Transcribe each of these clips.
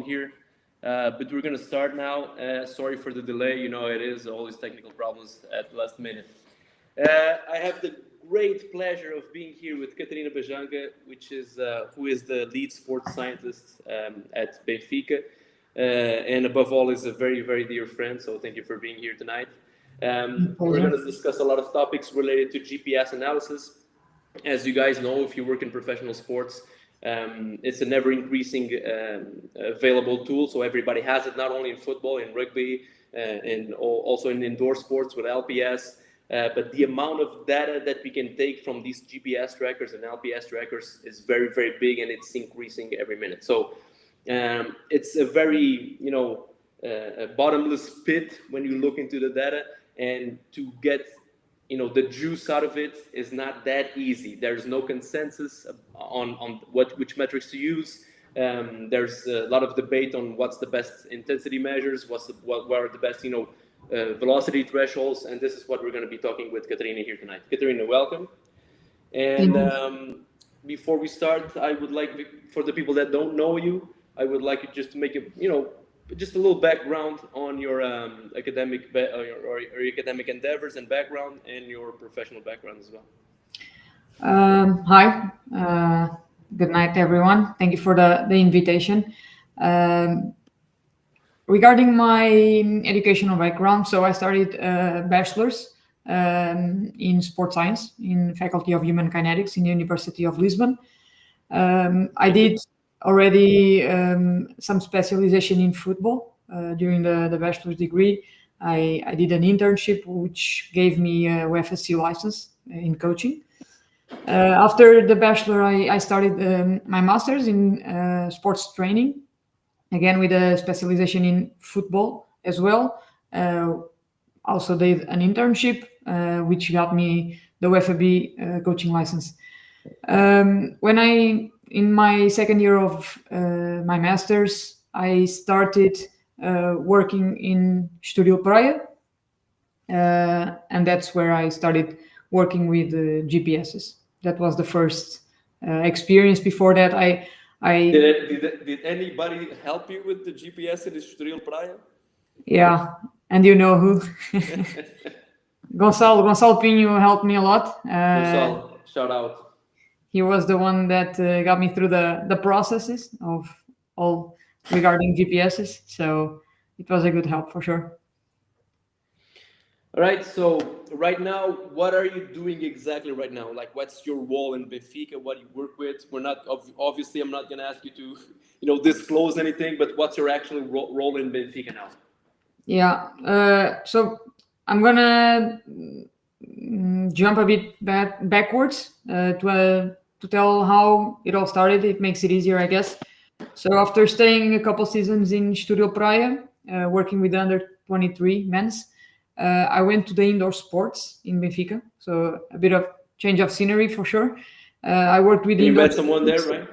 here, but we're going to start now. Sorry for the delay. You know, it is always technical problems at the last minute. I have the great pleasure of being here with Catarina Bajanca, who is the lead sports scientist at Benfica, and above all is a very, very dear friend. So thank you for being here tonight. We're going to discuss a lot of topics related to GPS analysis. As you guys know, if you work in professional sports, it's a never-increasing available tool. So everybody has it, not only in football, in rugby, and also in indoor sports with LPS. But the amount of data that we can take from these GPS trackers and LPS trackers is very, very big, and it's increasing every minute. So it's a very, a bottomless pit when you look into the data, and to get the juice out of it is not that easy. There's no consensus on which metrics to use. There's a lot of debate on what's the best intensity measures, what are the best velocity thresholds, and this is what we're going to be talking with Catarina here tonight. Catarina, welcome. And before we start, I would like, for the people that don't know you, I would like you just to make just a little background on your academic or academic endeavors and background, and your professional background as well. Hi, good night, everyone. Thank you for the invitation. Regarding my educational background, so I studied bachelor's in sports science in Faculty of Human Kinetics in the University of Lisbon. I did already some specialization in football during the bachelor's degree. I did an internship which gave me a UFSC license in coaching. After the bachelor, I started my master's in sports training, again with a specialization in football as well. Also did an internship which got me the UFAB coaching license. In my second year of my master's, I started working in Studio Praia, and that's where I started working with GPSs. That was the first experience. Before that, Did anybody help you with the GPS in the Studio Praia? Yeah, and you know who? Gonçalo Pinho helped me a lot. Gonçalo, shout out. He was the one that got me through the processes of all regarding GPSs. So it was a good help for sure. All right. So right now, what are you doing exactly right now? Like, what's your role in Benfica? What do you work with? We're not obviously. I'm not going to ask you to, disclose anything. But what's your actual role in Benfica now? Yeah. So I'm gonna jump a bit backwards to tell how it all started. It makes it easier, I guess. So after staying a couple seasons in Studio Praia, working with the under-23 men's, I went to the indoor sports in Benfica. So a bit of change of scenery for sure. I worked with you met someone there, right?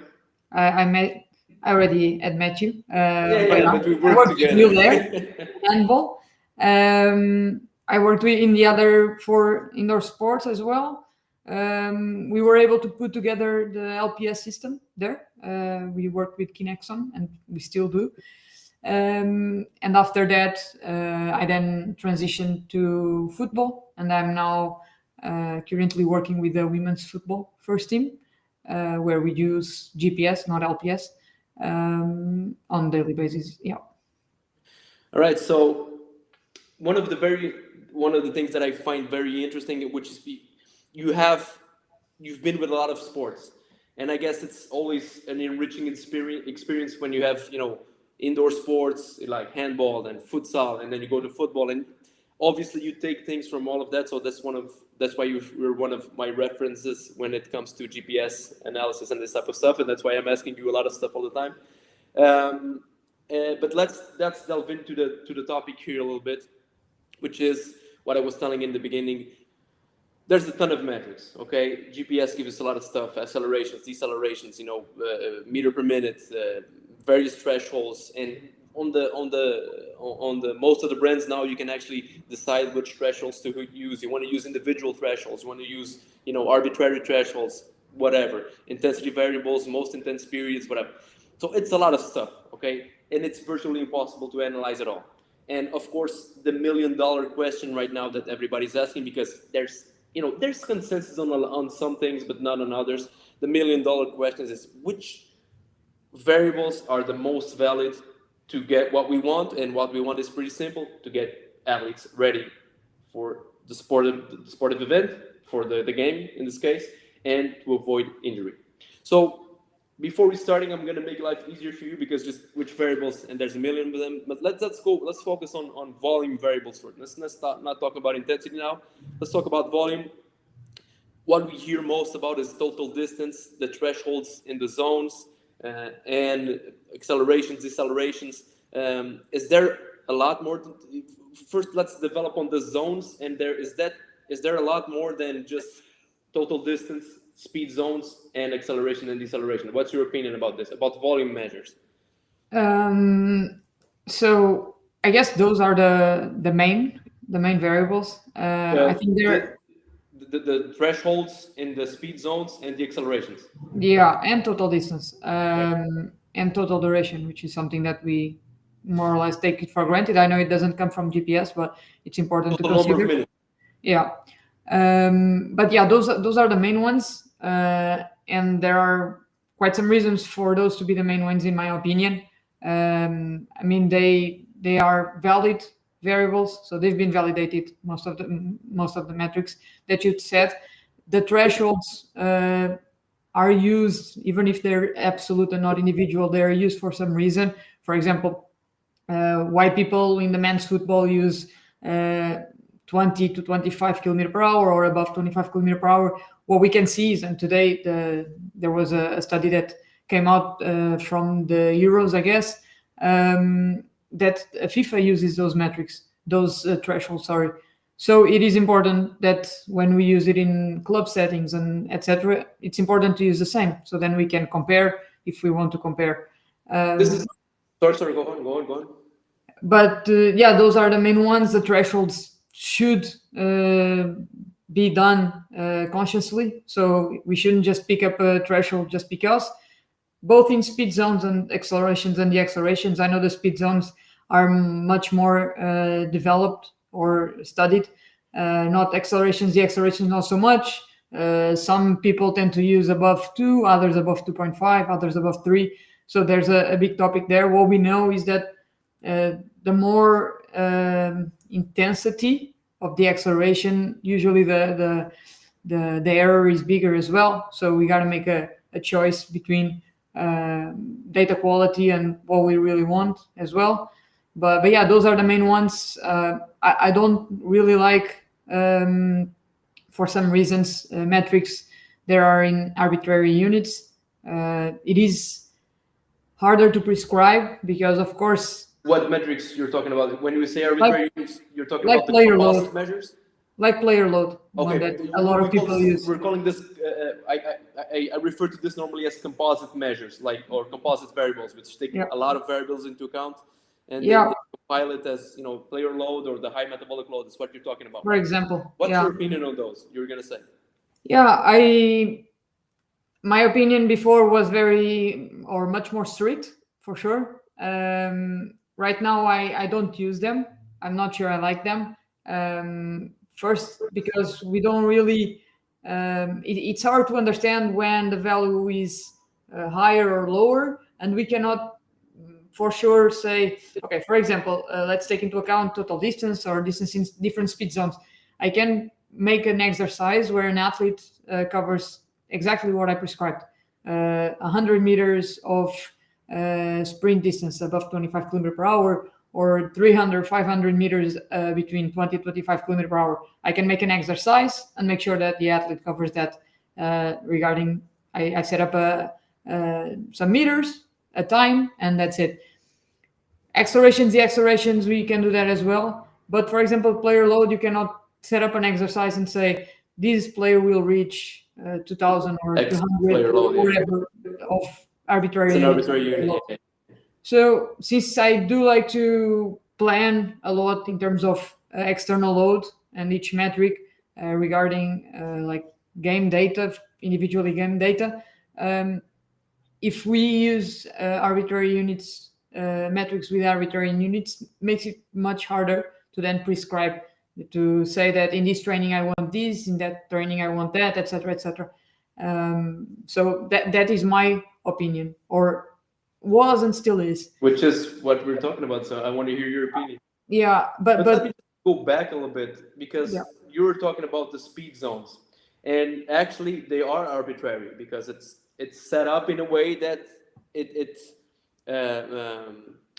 I already had met you. But we worked together. You there, handball. I worked in the other 4 indoor sports as well. We were able to put together the LPS system there. We worked with Kinexon, and we still do. And after that, I then transitioned to football, and I'm now currently working with the women's football first team, where we use GPS, not LPS, on a daily basis. Yeah. All right. So one of the things that I find very interesting, which is you've been with a lot of sports, and I guess it's always an enriching experience when you have indoor sports like handball and futsal, and then you go to football, and obviously you take things from all of that. So that's why you're one of my references when it comes to GPS analysis and this type of stuff, and that's why I'm asking you a lot of stuff all the time. But let's delve into the topic here a little bit, which is what I was telling in the beginning. There's a ton of metrics, okay? GPS gives us a lot of stuff: accelerations, decelerations, meter per minute, various thresholds, and on the most of the brands now, you can actually decide which thresholds to use. You want to use individual thresholds, you want to use arbitrary thresholds, whatever, intensity variables, most intense periods, whatever. So it's a lot of stuff, okay? and it's virtually impossible to analyze it all. And of course, the $1 million question right now that everybody's asking, because there's consensus on some things, but not on others. The $1 million question is which variables are the most valid to get what we want, and what we want is pretty simple: to get athletes ready for the sportive event, for the game in this case, and to avoid injury. So before we starting, I'm gonna make life easier for you, because just which variables, and there's a million of them. But let's focus on volume variables first. Let's not talk about intensity now. Let's talk about volume. What we hear most about is total distance, the thresholds in the zones, and accelerations, decelerations. Is there a lot more? First, let's develop on the zones. And is there a lot more than just total distance, speed zones, and acceleration and deceleration? What's your opinion about this, about volume measures? So I guess those are the main variables. I think they're the thresholds in the speed zones and the accelerations. yeah, and total distance, and total duration, which is something that we more or less take it for granted. I know it doesn't come from GPS, but it's important to Total number of consider. minutes. Yeah, but yeah, those are the main ones, and there are quite some reasons for those to be the main ones, in my opinion. I mean, they are valid variables, so they've been validated. Most of the metrics that you said, the thresholds are used, even if they're absolute and not individual. They are used for some reason. For example, why people in the men's football use 20 to 25 kilometer per hour, or above 25 kilometer per hour. What we can see is, and today there was a study that came out from the Euros, I guess, that FIFA uses those metrics, those thresholds, sorry. So it is important that when we use it in club settings and etc., it's important to use the same, so then we can compare if we want to compare. Sorry, go on. But yeah, those are the main ones. The thresholds should be done consciously, so we shouldn't just pick up a threshold just because. Both in speed zones and accelerations and deaccelerations, I know the speed zones are much more developed or studied. Not accelerations, deaccelerations not so much. Some people tend to use above 2, others above 2.5, others above 3. So there's a big topic there. What we know is that the more intensity of the acceleration, usually the error is bigger as well. So we got to make a choice between data quality and what we really want as well. But yeah, those are the main ones. I don't really like, for some reasons, metrics that are in arbitrary units. It is harder to prescribe because, of course. What metrics you're talking about? When you say arbitrary units, you're talking like about the player composite load. measures? Like player load. Okay, That a lot of people use. We're calling this. I refer to this normally as composite measures, or composite variables, which take a lot of variables into account, and they compile it as player load or the high metabolic load. Is what you're talking about. For example. What's your opinion on those? You're gonna say. Yeah, my opinion before was much more strict, for sure. Right now, I don't use them. I'm not sure I like them. First, because we don't really, it's hard to understand when the value is higher or lower, and we cannot for sure say, okay, for example, let's take into account total distance or distance in different speed zones. I can make an exercise where an athlete covers exactly what I prescribed. 100 meters of sprint distance above 25 kilometers per hour, or 300, 500 meters between 20 and 25 kilometers per hour. I can make an exercise and make sure that the athlete covers that regarding, I set up some meters, a time, and that's it. Accelerations, the accelerations, we can do that as well. But for example, player load, you cannot set up an exercise and say, this player will reach 2000 or 200 or whatever of arbitrary. It's an arbitrary unit. Yeah. So since I do like to plan a lot in terms of external load and each metric regarding like game data, individually game data, if we use arbitrary units metrics with arbitrary units makes it much harder to then prescribe, to say that in this training I want this, in that training I want that, etc., etc. So that is my opinion, or was and still is. Which is what we're talking about. So I want to hear your opinion. Yeah, but Let me just go back a little bit yeah, because you were talking about the speed zones, and actually they are arbitrary because it's set up in a way that it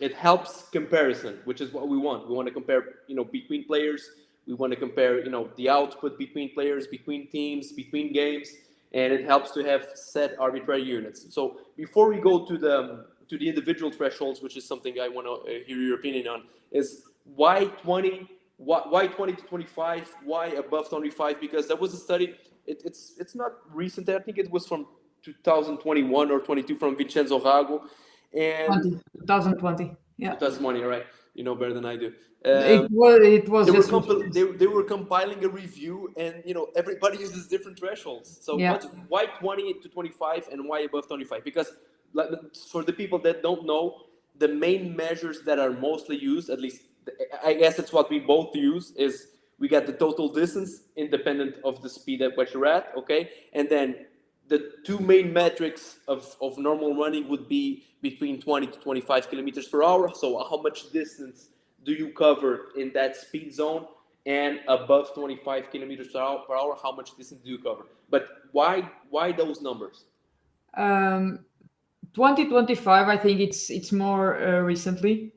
it helps comparison, which is what we want. We want to compare, between players. We want to compare, the output between players, between teams, between games, and it helps to have set arbitrary units. So before we go to the individual thresholds, which is something I want to hear your opinion on, is why 20, why 20 to 25, why above 25? Because there was a study. It's not recent. I think it was from 2021 or 22 from Vincenzo Rago, and 2020. Yeah, 2020. All right, you know better than I do. it was just They were compiling a review, and everybody uses different thresholds. So yeah. why 20 to 25 and why above 25? Because for the people that don't know, the main measures that are mostly used, at least I guess it's what we both use, is we got the total distance independent of the speed at which you're at, okay? And then the two main metrics of normal running would be between 20 to 25 kilometers per hour. So how much distance do you cover in that speed zone? And above 25 kilometers per hour, how much distance do you cover? But why those numbers? 2025, I think it's more recently.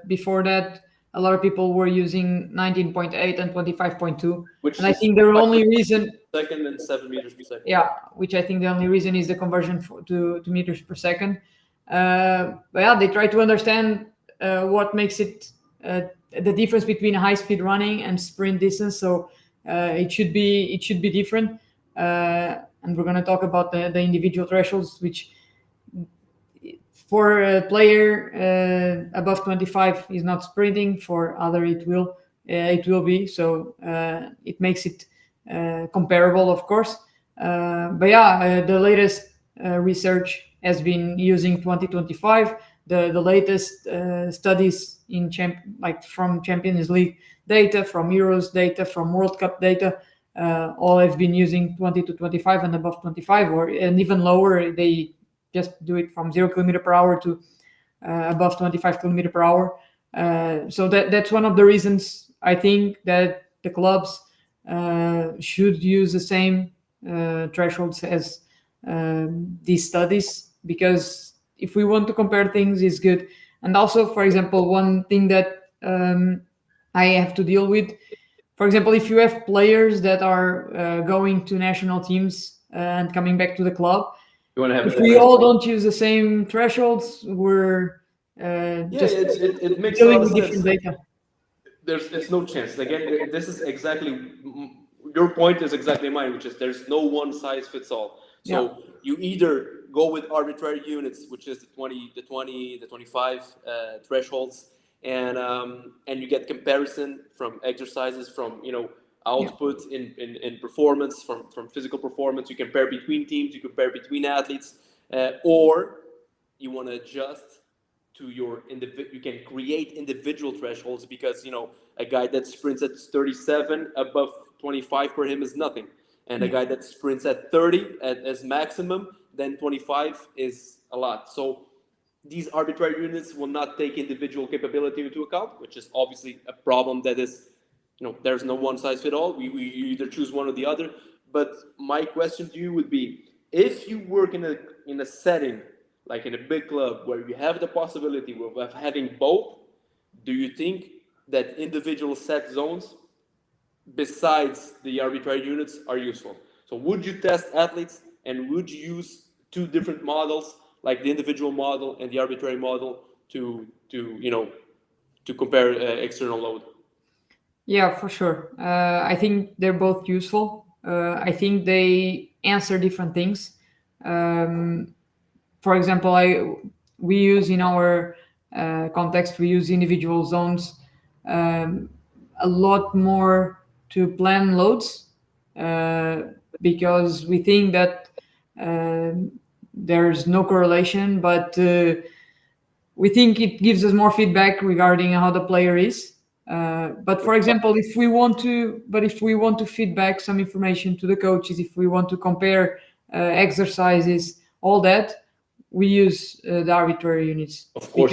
Before that, a lot of people were using 19.8 and 25.2, Which and I is think the only reason, second and 7 meters per second. yeah, which I think the only reason is the conversion to meters per second. But yeah, they try to understand what makes it the difference between high speed running and sprint distance. So it should be different. And we're going to talk about the individual thresholds, which for a player above 25 is not sprinting. For other, it will be. So it makes it comparable, of course. But yeah, the latest research has been using 2025. The latest studies from Champions League data, from Euros data, from World Cup data, all have been using 20 to 25 and above 25, and even lower. They just do it from 0 kilometer per hour to above 25 kilometer per hour. So that's one of the reasons I think that the clubs should use the same thresholds as these studies, because if we want to compare things, it's good. And also, for example, one thing that I have to deal with, for example, if you have players that are going to national teams and coming back to the club, You want to have if we all don't use the same thresholds, we're just it makes a dealing lot of with sense. different data. It's no chance. Again, this is exactly your point is exactly mine, which is there's no one size fits all. So you either go with arbitrary units, which is the 20, the 20, the 25 thresholds, and you get comparison from exercises, from output in performance, from physical performance. You compare between teams, you compare between athletes, or you want to adjust to your you can create individual thresholds, because a guy that sprints at 37 above 25 for him is nothing, and a guy that sprints at 30 as maximum, then 25 is a lot. So these arbitrary units will not take individual capability into account, which is obviously a problem that is, there's no one size fit all. We either choose one or the other. But my question to you would be, if you work in a setting like in a big club where you have the possibility of having both, do you think that individual set zones besides the arbitrary units are useful? So would you test athletes, and would you use two different models, like the individual model and the arbitrary model, to compare external load? Yeah, for sure. I think they're both useful. I think they answer different things. For example, we use in our context, we use individual zones a lot more to plan loads, because we think that there's no correlation, but we think it gives us more feedback regarding how the player is. But for example, if we want to feedback some information to the coaches, if we want to compare exercises, all that, we use the arbitrary units. Of course,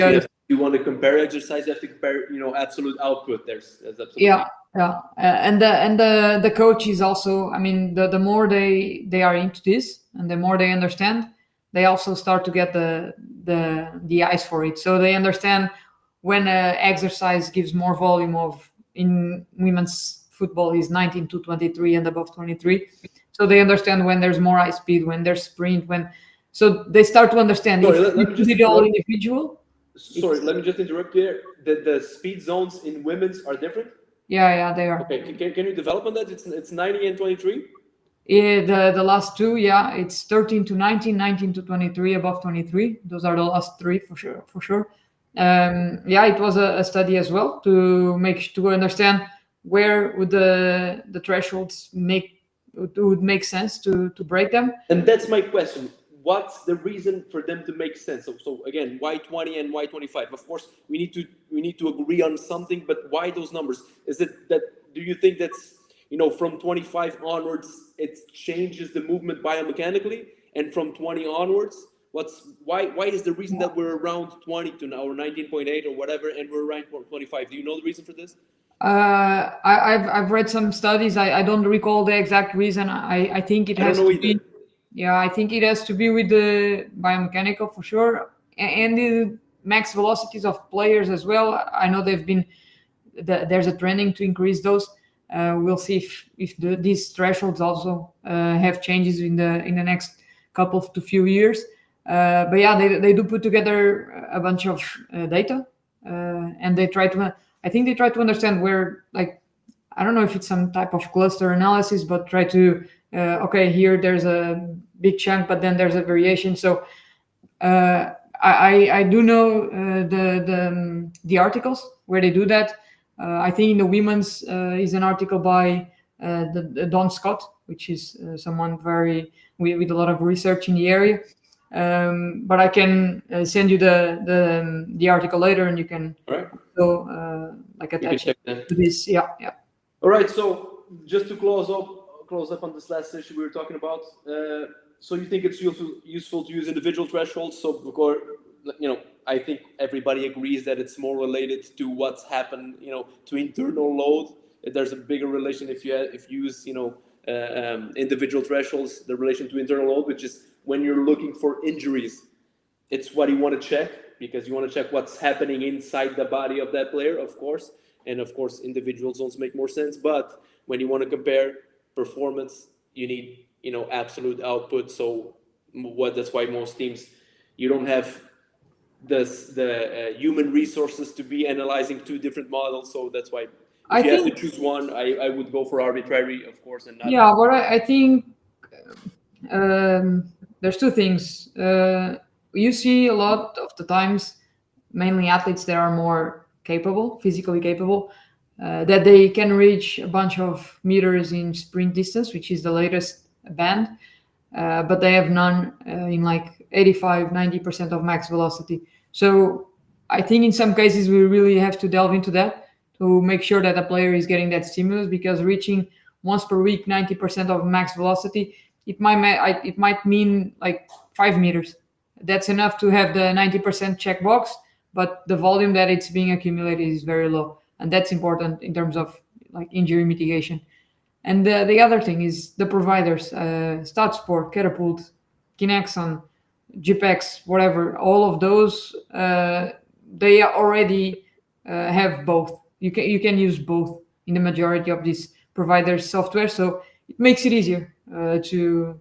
you want to compare exercise, you have to compare, absolute output. There's absolutely. Yeah, and the coaches also. I mean, the more they are into this, and the more they understand, they also start to get the eyes for it. So they understand when exercise gives more volume of, in women's football, is 19 to 23 and above 23. So they understand when there's more high speed, when there's sprint, so they start to understand. Sorry, if let me just it all individual. Sorry, let me just interrupt you there. The speed zones in women's are different? Yeah, they are. Okay, can you develop on that? It's 90 and 23? Yeah, the last two, yeah, it's 13 to 19, 19 to 23, above 23. Those are the last three for sure. Yeah, it was a study as well to understand where would the thresholds would make sense to break them. And that's my question. What's the reason for them to make sense? So again, why 20 and why 25? Of course, we need to agree on something, but why those numbers? Is it that, do you think that's, from 25 onwards, it changes the movement biomechanically, and from 20 onwards, why is the reason that we're around 20 to now, or 19.8 or whatever, and we're around 25? Do you know the reason for this? I've read some studies. I don't recall the exact reason. I think it has to be. Yeah, I think it has to be with the biomechanical for sure, and the max velocities of players as well. I know there's a trending to increase those. We'll see if these thresholds also have changes in the next couple to few years. But yeah, they do put together a bunch of data, and they try to. I think they try to understand where, like, I don't know if it's some type of cluster analysis, but try to okay, here there's a big chunk, but then there's a variation. So I do know the articles where they do that. I think in the women's is an article by the Don Scott, which is someone with a lot of research in the area. But I can send you the article later, and you can go attach it to this. Yeah. All right. So just to close up on this last issue we were talking about. So you think it's useful to use individual thresholds? So because I think everybody agrees that it's more related to what's happened, to internal load. There's a bigger relation if you use, individual thresholds, the relation to internal load, which is when you're looking for injuries. It's what you want to check, because you want to check what's happening inside the body of that player, of course. And of course, individual zones make more sense. But when you want to compare performance, you need, absolute output. So that's why most teams, you don't have the human resources to be analyzing two different models. So that's why if you have to choose one, I would go for arbitrary, of course. And not. Yeah, but I think there's two things. You see a lot of the times, mainly athletes that are more physically capable, that they can reach a bunch of meters in sprint distance, which is the latest band, but they have none in like 85-90% of max velocity. So I think in some cases we really have to delve into that to make sure that a player is getting that stimulus, because reaching once per week 90% of max velocity, it might mean like 5 meters. That's enough to have the 90% checkbox, but the volume that it's being accumulated is very low, and that's important in terms of like injury mitigation. And the other thing is the providers, StatSport, Catapult, Kinexon, GPEX, whatever, all of those, they already have both. You can use both in the majority of these providers' software, so it makes it easier to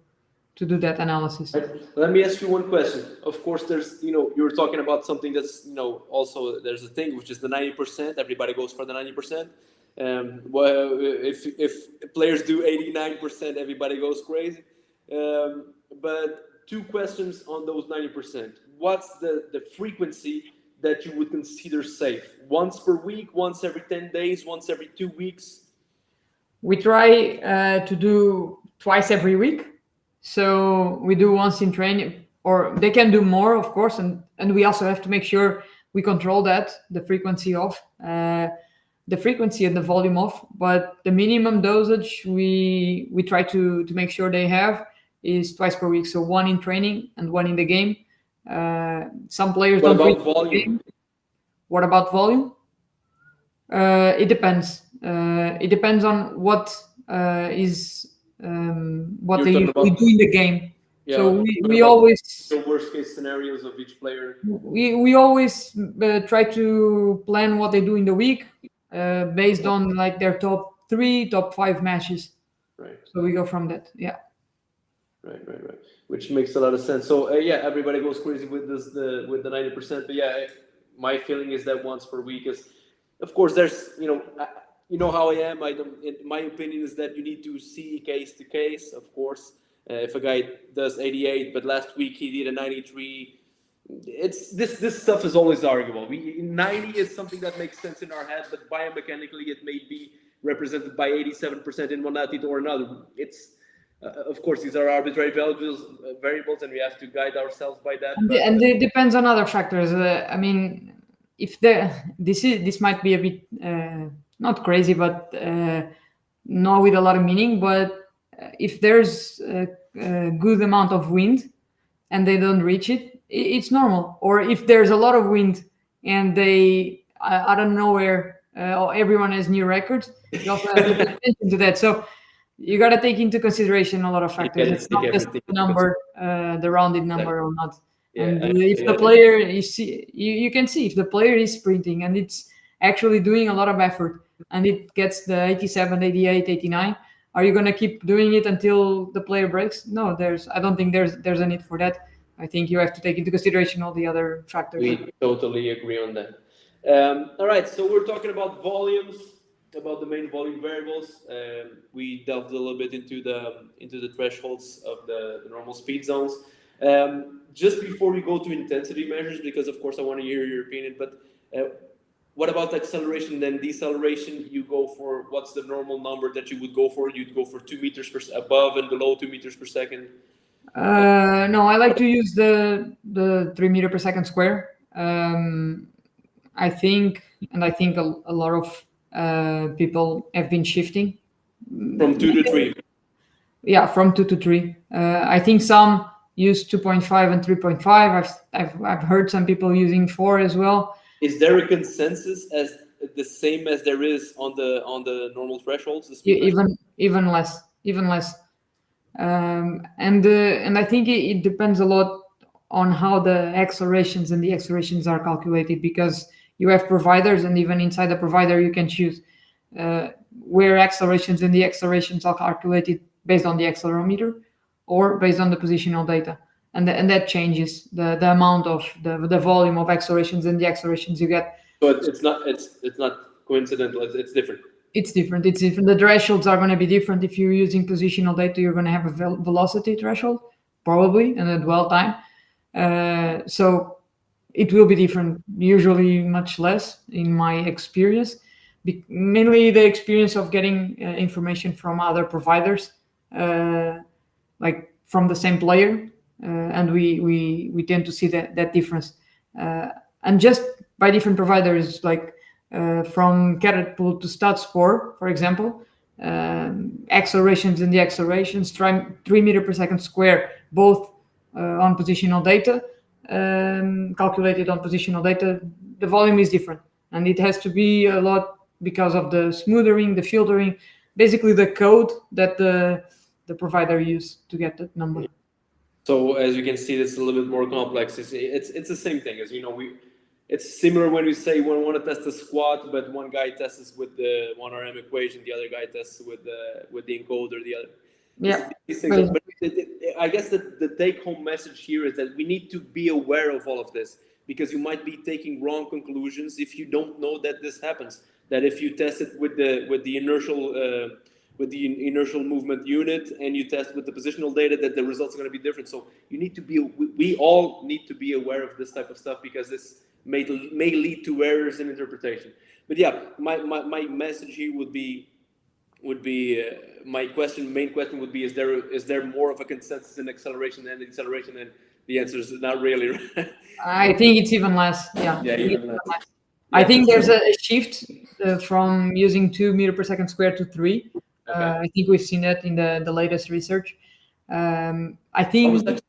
do that analysis. Let me ask you one question. Of course, there's, you were talking about something that's, also there's a thing, which is the 90%. Everybody goes for the 90%. Well, if players do 89%, everybody goes crazy. But two questions on those 90%. What's the frequency that you would consider safe? Once per week, once every 10 days, once every 2 weeks? We try to do twice every week. So we do once in training, or they can do more, of course, and we also have to make sure we control that, the frequency of, the frequency and the volume of, but the minimum dosage we try to make sure they have is twice per week. So one in training and one in the game. Some players What don't reach about the volume? game. What about volume? It depends. It depends on what is what You're they talking usually about- do in the game. Yeah, So what we about always the worst case scenarios of each player. we always try to plan what they do in the week based on like their top 3, top 5 matches. Right. So we go from that. Yeah. Right. Which makes a lot of sense. So yeah, everybody goes crazy with this, with the 90%. But yeah, my feeling is that once per week is, of course, there's you know how I am. My opinion is that you need to see case to case. Of course, if a guy does 88, but last week he did a 93, it's this stuff is always arguable. 90 is something that makes sense in our head, but biomechanically it may be represented by 87% in one athlete or another. It's of course, these are arbitrary variables, and we have to guide ourselves by that. And it depends on other factors. I mean, if this might be a bit not crazy, but not with a lot of meaning. But if there's a good amount of wind and they don't reach it, it's normal. Or if there's a lot of wind and they out of nowhere, everyone has new records, you also have to pay attention to that. So you got to take into consideration a lot of factors. It's not just the number, the rounded number or not. Yeah, and if the player you can see if the player is sprinting and it's actually doing a lot of effort and it gets the 87, 88, 89, are you going to keep doing it until the player breaks? No, I don't think there's a need for that. I think you have to take into consideration all the other factors. We totally agree on that. All right, so we're talking about volumes, about the main volume variables. We delved a little bit into the thresholds of the normal speed zones. Just before we go to intensity measures, because of course I want to hear your opinion, but what about acceleration and deceleration? You go for, what's the normal number that you would go for? You'd go for 2 meters per above and below 2 meters per second. No, I like to use the 3 meter per second square. I think a lot of people have been shifting from 2 to 3. Yeah, from 2 to 3. I think some use 2.5 and 3.5. I've heard some people using 4 as well. Is there a consensus as the same as there is on the normal thresholds? Even less. And I think it depends a lot on how the accelerations and the accelerations are calculated, because you have providers, and even inside the provider you can choose where accelerations and the accelerations are calculated based on the accelerometer or based on the positional data, and that changes the amount of the volume of accelerations and the accelerations you get. So it's not coincidental. It's different. It's different. The thresholds are going to be different. If you're using positional data, you're going to have a velocity threshold probably and a dwell time. So it will be different. Usually much less in my experience. Mainly the experience of getting information from other providers, like from the same player, and we tend to see that difference, and just by different providers, like from Catarina to StatSport, for example, accelerations and deaccelerations, 3 meter per second square, both on positional data, calculated on positional data. The volume is different, and it has to be a lot because of the smoothering, the filtering, basically the code that the provider used to get that number. So as you can see, it's a little bit more complex. It's the same thing, as you know. It's similar when we say we want to test the squat, but one guy tests with the 1RM equation, the other guy tests with the encoder, the other. Yeah. But I guess the take-home message here is that we need to be aware of all of this, because you might be taking wrong conclusions if you don't know that this happens. That if you test it with the inertial movement unit and you test with the positional data, that the results are going to be different. So you need to we all need to be aware of this type of stuff, because this may lead to errors in interpretation. But yeah, my message here would be my main question would be: is there more of a consensus in acceleration and deceleration, and The answer is not really. I think it's even less. Yeah. Yeah, I think it's even less. even less. Yeah, I think for there's sure. a shift from using 2 meters per second squared to 3. Okay. I think we've seen that in the latest research. I I was think actually,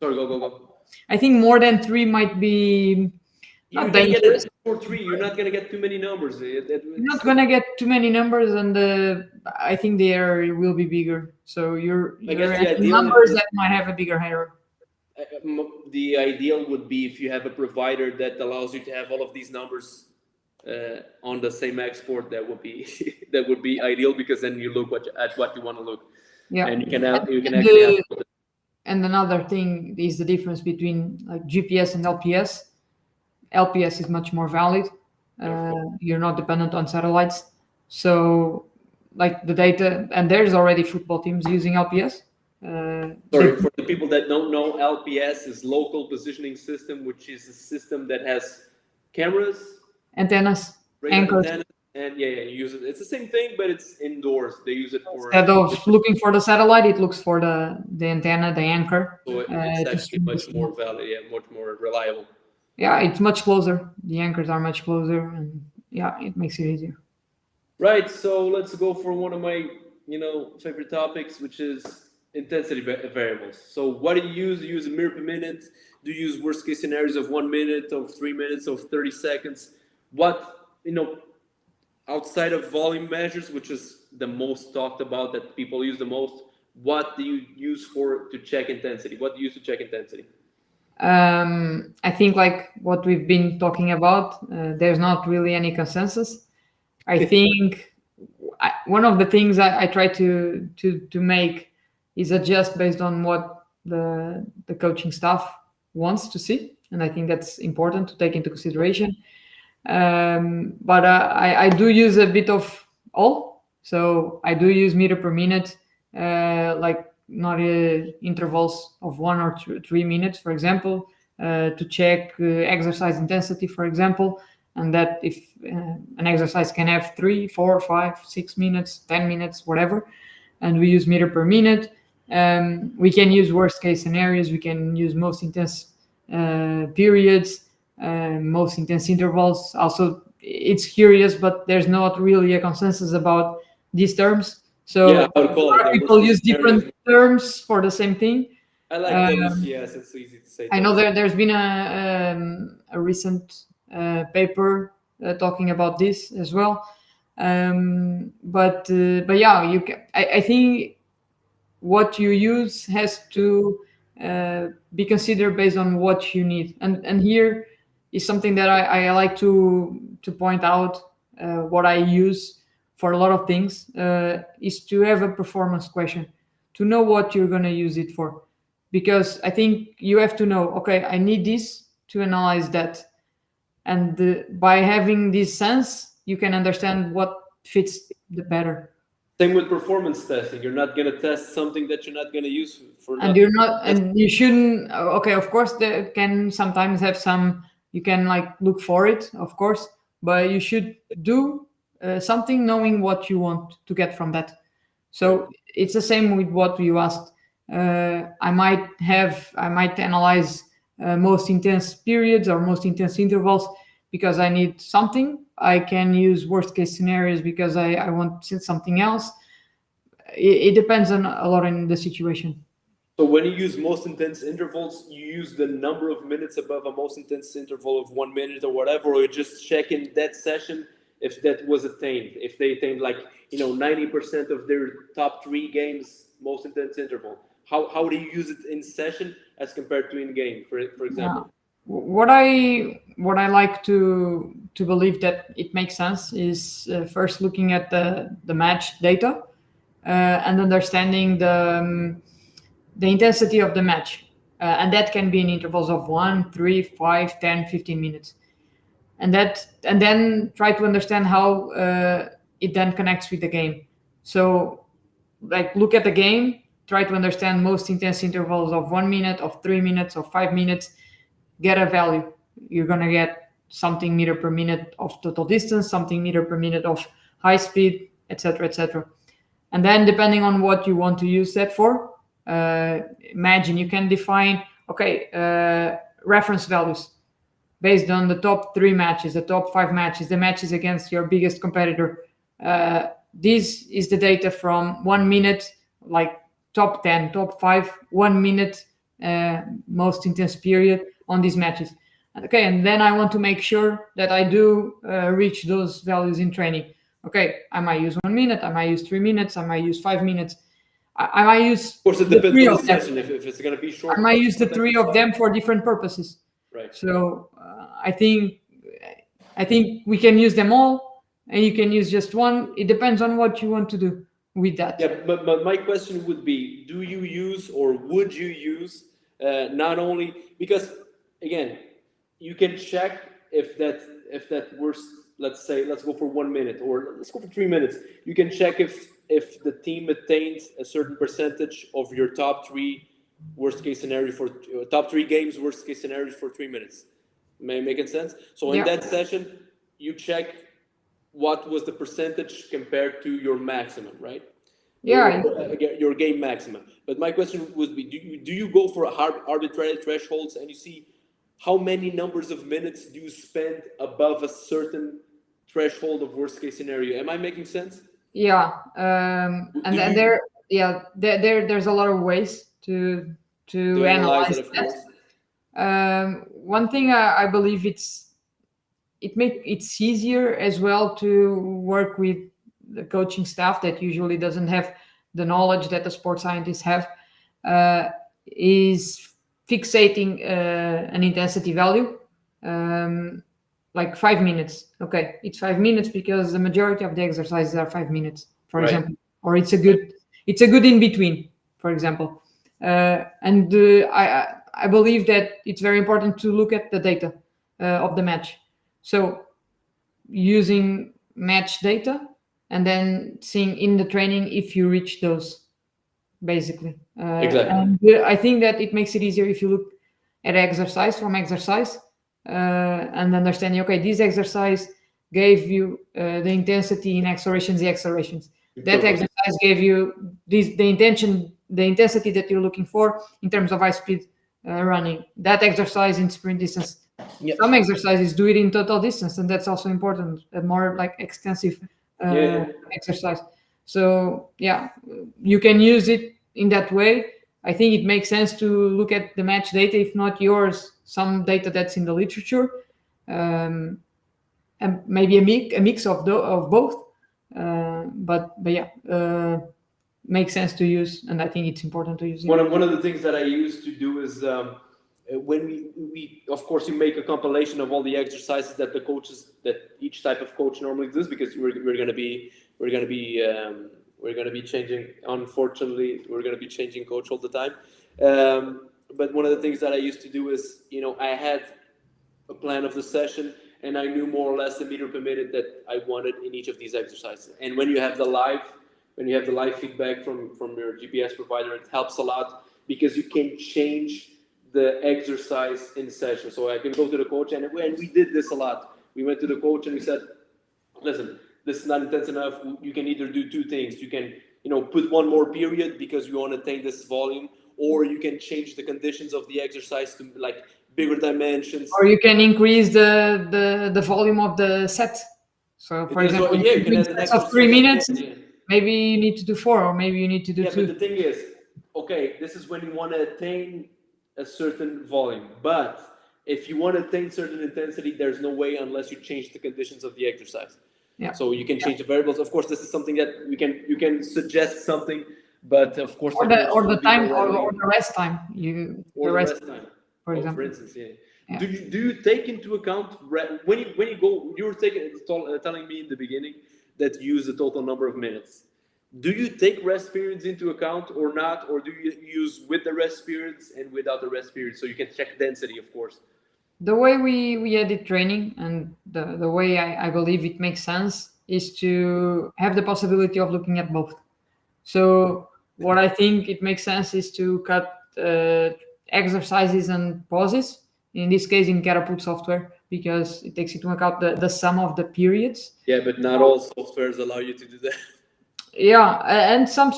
sorry, go. I think more than 3 might be You're not gonna get dangerous. it for 3. You're not gonna get too many numbers. You're not gonna get too many numbers, and I think the error will be bigger. So I you're guess the adding ideal numbers is that might have a bigger error. the ideal would be if you have a provider that allows you to have all of these numbers on the same export. That would be that would be ideal, because then you look at what you want to look, Yeah. and you can And actually have. and another thing is the difference between like GPS and LPS. LPS is much more valid. You're not dependent on satellites, so like the data, and there's already football teams using LPS. Sorry, for the people that don't know, LPS is local positioning system, which is a system that has cameras, Antennas, radar anchors. antennas, and you use it. It's the same thing, but it's indoors. They use it for. Instead of looking for the satellite, it looks for the antenna, the anchor. So it's To actually stream the much signal. more valid, much more reliable. Yeah, it's much closer. The anchors are much closer, and yeah, it makes it easier. Right. So let's go for one of my, favorite topics, which is intensity variables. So what do you use? You use a mirror per minute. Do you use worst case scenarios of 1 minute, of 3 minutes, of 30 seconds? What, outside of volume measures, which is the most talked about, that people use the most, what do you use to check intensity? What do you use to check intensity? I think like what we've been talking about, there's not really any consensus. I think one of the things I try to make is adjust based on what the coaching staff wants to see, and I think that's important to take into consideration. But I do use a bit of all, so I do use meter per minute, like not intervals of 1 or 3 minutes, for example, to check exercise intensity, for example, and that if an exercise can have 3, 4, 5, 6 minutes, 10 minutes, whatever, and we use meter per minute. We can use worst case scenarios. We can use most intense periods, most intense intervals. Also, it's curious, but there's not really a consensus about these terms. So Yeah, I would call it people use worst case different scenarios. terms for the same thing. I like those. Yes, it's easy to say. I know those. there's been a recent paper talking about this as well. But yeah, you can. I think what you use has to be considered based on what you need, and here is something that I like to point out. What I use for a lot of things is to have a performance question, to know what you're going to use it for, because I think you have to know, okay, I need this to analyze that, and by having this sense you can understand what fits the better. Same with performance testing. You're not going to test something that you're not going to use for And nothing. you're not, and you shouldn't. Okay, of course there can sometimes have some, you can like look for it, of course, but you should do something knowing what you want to get from that. So it's the same with what you asked. I might analyze most intense periods or most intense intervals because I need something. I can use worst case scenarios because I want something else. It depends on a lot in the situation. So when you use most intense intervals, you use the number of minutes above a most intense interval of 1 minute or whatever, or you just check in that session if that was attained. If they attained 90% of their top 3 games most intense interval. How do you use it in session as compared to in game, for example? Yeah. What I like to believe that it makes sense is first looking at the match data and understanding the intensity of the match, and that can be in intervals of 1, 3, 5, 10, 15 minutes, and then try to understand how it then connects with the game. So like look at the game, try to understand most intense intervals of 1 minute, of 3 minutes, of 5 minutes, get a value. You're going to get something meter per minute of total distance, something meter per minute of high speed, etc., etc. And then depending on what you want to use that for, imagine you can define, okay, reference values based on the top 3 matches, the top 5 matches, the matches against your biggest competitor. This is the data from 1 minute, like top 10, top 5, 1 minute, most intense period on these matches. Okay, and then I want to make sure that I do reach those values in training. Okay, I might use 1 minute, I might use 3 minutes, I might use 5 minutes. I might use Of course, it the depends 3 on of the them. session. If it's going to be short, I might use the 3 of them for different purposes. Right. So I think we can use them all, and you can use just one. It depends on what you want to do with that. Yeah, but my question would be: do you use or would you use not only because again, you can check if that worst. Let's say let's go for 1 minute or let's go for 3 minutes. You can check if the team attains a certain percentage of your top 3 worst case scenario for top 3 games worst case scenarios for 3 minutes. May making sense? So in that session, you check what was the percentage compared to your maximum, right? Yeah. Your game maximum. But my question would be: do you go for arbitrary thresholds and you see how many numbers of minutes do you spend above a certain threshold of worst case scenario? Am I making sense? Yeah, and then there's a lot of ways to analyze it, of course. One thing I believe it's easier as well to work with the coaching staff that usually doesn't have the knowledge that the sports scientists have, is fixating an intensity value, like 5 minutes. Okay, it's 5 minutes because the majority of the exercises are 5 minutes, for example, or it's a good in between, for example. And I believe that it's very important to look at the data of the match. So using match data and then seeing in the training if you reach those, basically. Exactly. And I think that it makes it easier if you look at exercise and understanding, okay, this exercise gave you the intensity in accelerations, the accelerations. That exercise gave you the intensity that you're looking for in terms of high speed running. That exercise in sprint distance. Yep. Some exercises do it in total distance, and that's also important. A more like extensive exercise. So yeah, you can use it in that way. I think it makes sense to look at the match data, if not yours, some data that's in the literature, and maybe a mix of both. But yeah, makes sense to use, and I think it's important to use. One of the things that I used to do is when we of course you make a compilation of all the exercises that the coaches, that each type of coach normally does, because we're going to be changing. Unfortunately, we're going to be changing coach all the time. But one of the things that I used to do is, I had a plan of the session, and I knew more or less the meter per minute that I wanted in each of these exercises. And when you have the live feedback from your GPS provider, it helps a lot because you can change the exercise in session. So I can go to the coach, and we did this a lot. We went to the coach and we said, listen, this is not intense enough. You can either do 2 things. You can, put 1 more period because you want to attain this volume, or you can change the conditions of the exercise to like bigger dimensions. Or you can increase the volume of the set. So for example, you can add an extra of 3 minutes, maybe you need to do 4, or maybe you need to do 2. Yeah, but the thing is, okay, this is when you want to attain a certain volume. But if you want to attain certain intensity, there's no way unless you change the conditions of the exercise. Yeah. So you can change the variables. Of course, this is something that you can suggest something, but of course, or the time or the rest time. The rest time, for example. For instance, yeah. Do you take into account when you go? You were telling me in the beginning that you use the total number of minutes. Do you take rest periods into account or not, or do you use with the rest periods and without the rest periods, so you can check density, of course? The way we edit training, and the way I believe it makes sense, is to have the possibility of looking at both. So what I think it makes sense is to cut exercises and pauses, in this case in Catapult software, because it takes into account the sum of the periods. Yeah, but not all softwares allow you to do that. Yeah, and some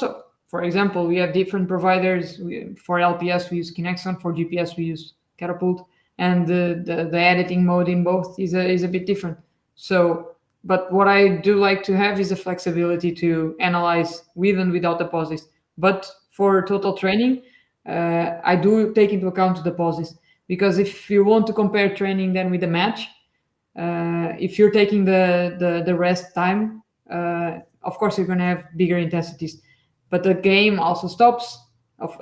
for example, we have different providers. For LPS, we use Kinexon. For GPS, we use Catapult, and the editing mode in both is a bit different. So, but what I do like to have is the flexibility to analyze with and without the pauses. But for total training, I do take into account the pauses, because if you want to compare training then with the match, if you're taking the rest time, of course you're going to have bigger intensities, but the game also stops.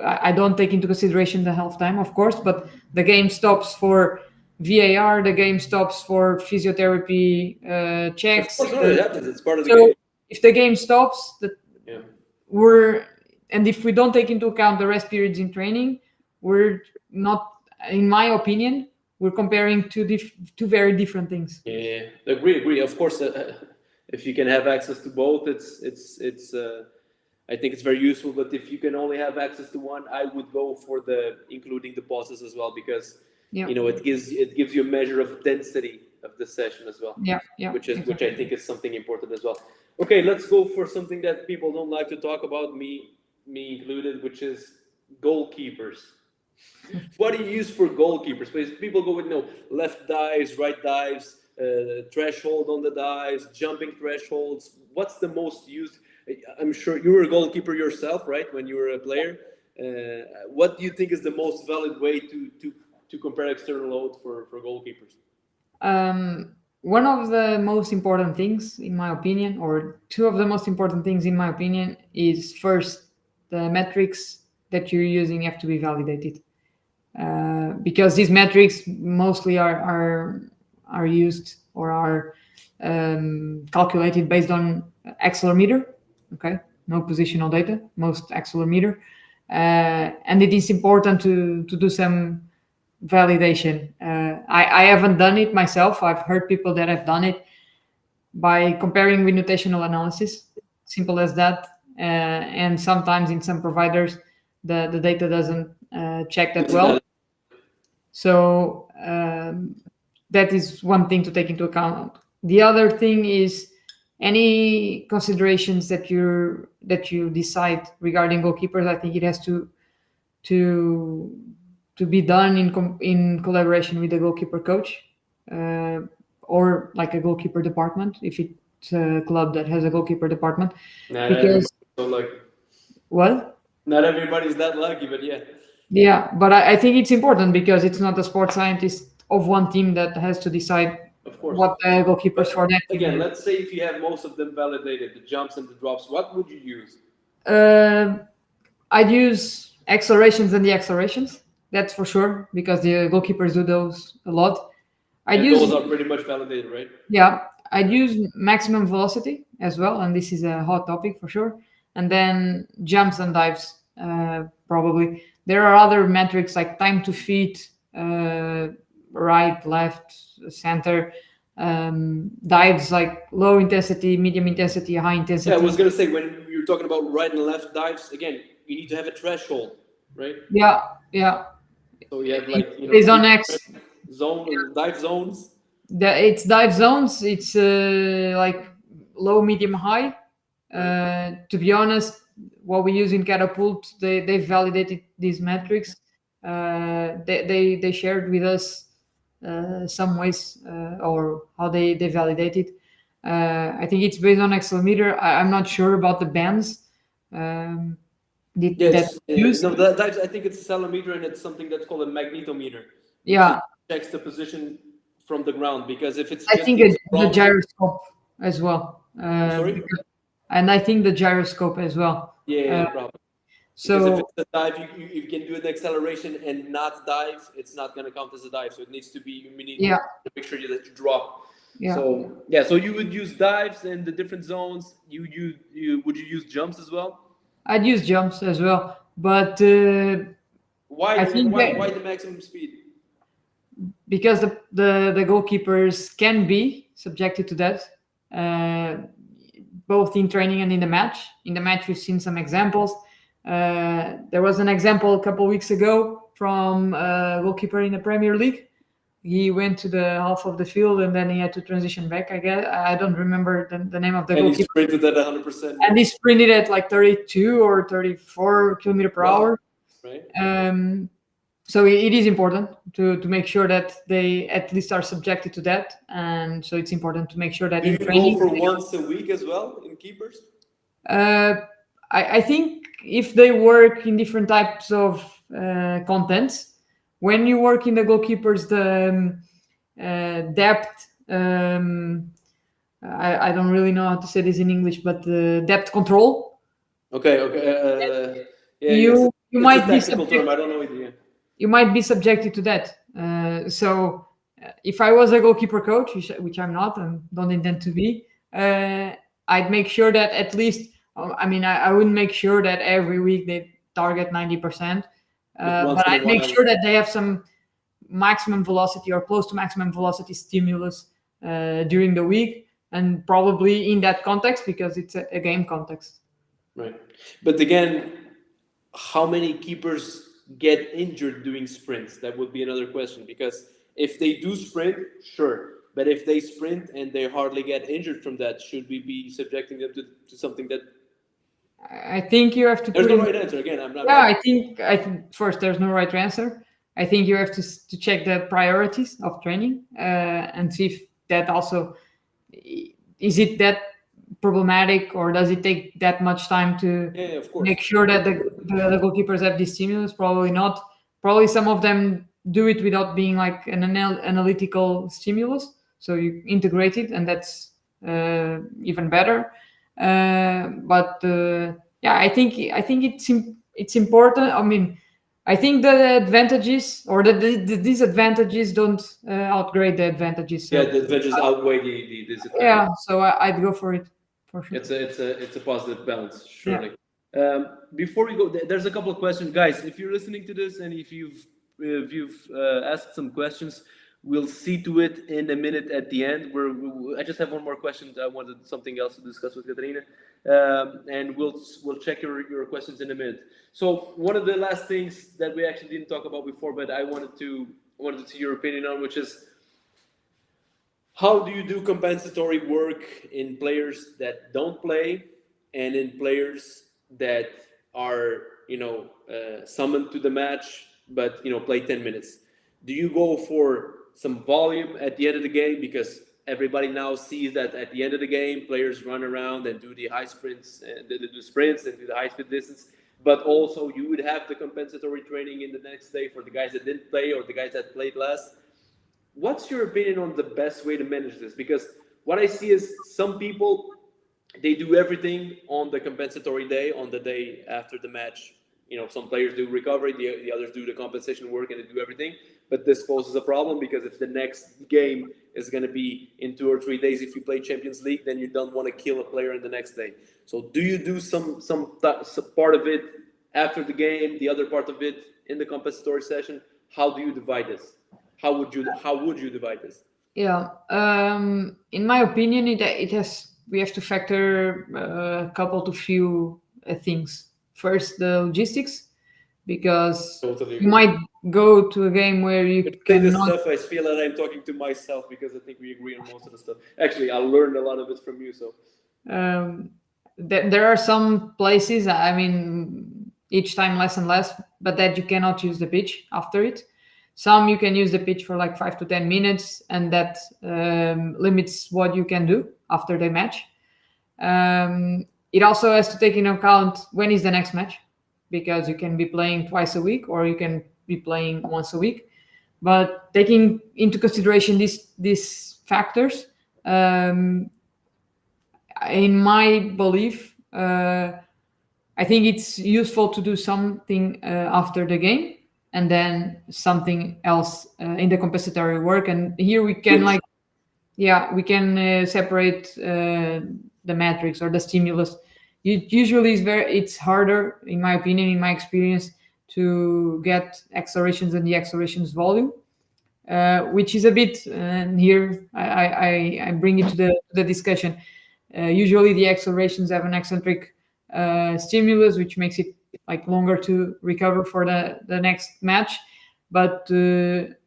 I don't take into consideration the half time, of course, but the game stops for VAR, the game stops for physiotherapy checks. Of course, no, it happens. It's part of the So game. if the game stops, Yeah. and if we don't take into account the rest periods in training, we're not, in my opinion, we're comparing two very different things. Yeah, agree. Of course, if you can have access to both, it's I think it's very useful. But if you can only have access to one, I would go for the including the pauses as well, because Yeah. it gives you a measure of density of the session as well. Yeah. Which I think is something important as well. Okay, let's go for something that people don't like to talk about, me included, which is goalkeepers. What do you use for goalkeepers? Because people go with left dives, right dives, threshold on the dives, jumping thresholds. What's the most used? I'm sure you were a goalkeeper yourself, right? When you were a player, what do you think is the most valid way to compare external load for goalkeepers? One of the most important things, in my opinion, or two of the most important things, in my opinion, is first, the metrics that you're using have to be validated, because these metrics mostly are used or are calculated based on accelerometer. Okay, no positional data, most accelerometer, and it is important to do some validation. I haven't done it myself. I've heard people that have done it by comparing with notational analysis, simple as that. And sometimes in some providers, the data doesn't check that well. So that is one thing to take into account. The other thing is any considerations that you decide regarding goalkeepers. I think it has to be done in collaboration with the goalkeeper coach, or like a goalkeeper department, if it's a club that has a goalkeeper department. Not everybody's so lucky. What? Not everybody's that lucky, but yeah. Yeah, but I think it's important, because it's not a sports scientist of one team that has to decide, of course, what the goalkeepers for that team. Again, let's say if you have most of them validated, the jumps and the drops, what would you use? I'd use accelerations and deaccelerations. That's for sure, because the goalkeepers do those a lot. Those are pretty much validated, right? Yeah, I'd use maximum velocity as well, and this is a hot topic for sure. And then jumps and dives, probably. There are other metrics like time to feet, right, left, center, dives like low intensity, medium intensity, high intensity. Yeah, I was going to say, when you're talking about right and left dives, again, you need to have a threshold, right? Yeah. So you have like, it's on X dive zones. It's dive zones. It's like low, medium, high. To be honest, what we use in Catapult, they validated these metrics. They shared with us some ways, or how they validate it. I think it's based on accelerometer. I'm not sure about the bands. Yes, dives, I think it's a accelerometer, and it's something that's called a magnetometer. Yeah, checks the position from the ground, because if it's I think it's the gyroscope as well. Sorry? And I think the gyroscope as well. Yeah, probably. So because if it's a dive, you can do an acceleration and not dive. It's not going to count as a dive. So it needs to be. We need to make sure that you drop. Yeah. So you would use dives in the different zones. Would you use jumps as well? I'd use jumps as well, but why the maximum speed? Because the goalkeepers can be subjected to that, both in training and in the match. In the match, we've seen some examples. There was an example a couple of weeks ago from a goalkeeper in the Premier League he went to the half of the field and then he had to transition back. I guess I don't remember the name of the And he goalkeeper. sprinted at 100%. And he sprinted at like 32 or 34 kilometer per hour. Right. So it is important to make sure that they at least are subjected to that, and so it's important to make sure that Do in you training. go for once a week as well in keepers? I think if they work in different types of contents, when you work in the goalkeepers, the depth. I don't really know how to say this in English, but the depth control. Okay. Yeah, you it's might a be technical term. I don't know it. Yeah. You might be subjected to that. So if I was a goalkeeper coach, which I'm not and don't intend to be, I'd make sure that at least. I wouldn't make sure that every week they target 90%, but I'd make sure that they have some maximum velocity or close to maximum velocity stimulus during the week, and probably in that context because it's a game context. Right, but again, how many keepers get injured doing sprints? That would be another question, because if they do sprint, sure, but if they sprint and they hardly get injured from that, should we be subjecting them to something that? I think you have to. There's no right answer. Again, I'm not. Yeah, I think first there's no right answer. I think you have to check the priorities of training and see if that also is it that problematic, or does it take that much time to make sure that the goalkeepers have this stimulus? Probably not. Probably some of them do it without being like an analytical stimulus, so you integrate it, and that's even better. Yeah, I think it's important. I mean, I think the advantages or the disadvantages don't outweigh the advantages. So. Yeah, the advantages outweigh the disadvantages. Yeah, so I'd go for it for sure. It's a positive balance, surely. Yeah. Before we go, there's a couple of questions, guys. If you're listening to this and if you've asked some questions, we'll see to it in a minute at the end. I just have one more question. I wanted something else to discuss with Catarina, and we'll check your questions in a minute. So one of the last things that we actually didn't talk about before, but I wanted to see your opinion on, which is, how do you do compensatory work in players that don't play and in players that are summoned to the match but play 10 minutes? Do you go for some volume at the end of the game, because everybody now sees that at the end of the game players run around and do the high sprints and do the high speed distance, but also you would have the compensatory training in the next day for the guys that didn't play or the guys that played less? What's your opinion on the best way to manage this? Because what I see is some people, they do everything on the compensatory day, on the day after the match. Some players do recovery, the others do the compensation work, and they do everything. But this poses a problem, because if the next game is going to be in 2 or 3 days, if you play Champions League, then you don't want to kill a player in the next day. So do you do some part of it after the game, the other part of it in the compensatory session? How do you divide this? How would you divide this? Yeah, in my opinion, we have to factor a couple to few things. First, the logistics, because you might go to a game where you can. This stuff, I feel that I'm talking to myself, because I think we agree on most of the stuff. Actually, I learned a lot of it from you. So there are some places, I mean, each time less and less, but that you cannot use the pitch after it. Some you can use the pitch for like 5 to 10 minutes, and that limits what you can do after the match. It also has to take into account when is the next match, because you can be playing twice a week or you can be playing once a week. But taking into consideration these factors, in my belief, I think it's useful to do something after the game, and then something else in the compensatory work. And here we can separate the metrics or the stimulus. Usually it's harder, in my opinion, in my experience, to get accelerations and deaccelerations volume, which is a bit, here I bring it to the discussion. Usually the accelerations have an eccentric stimulus, which makes it like longer to recover for the next match. But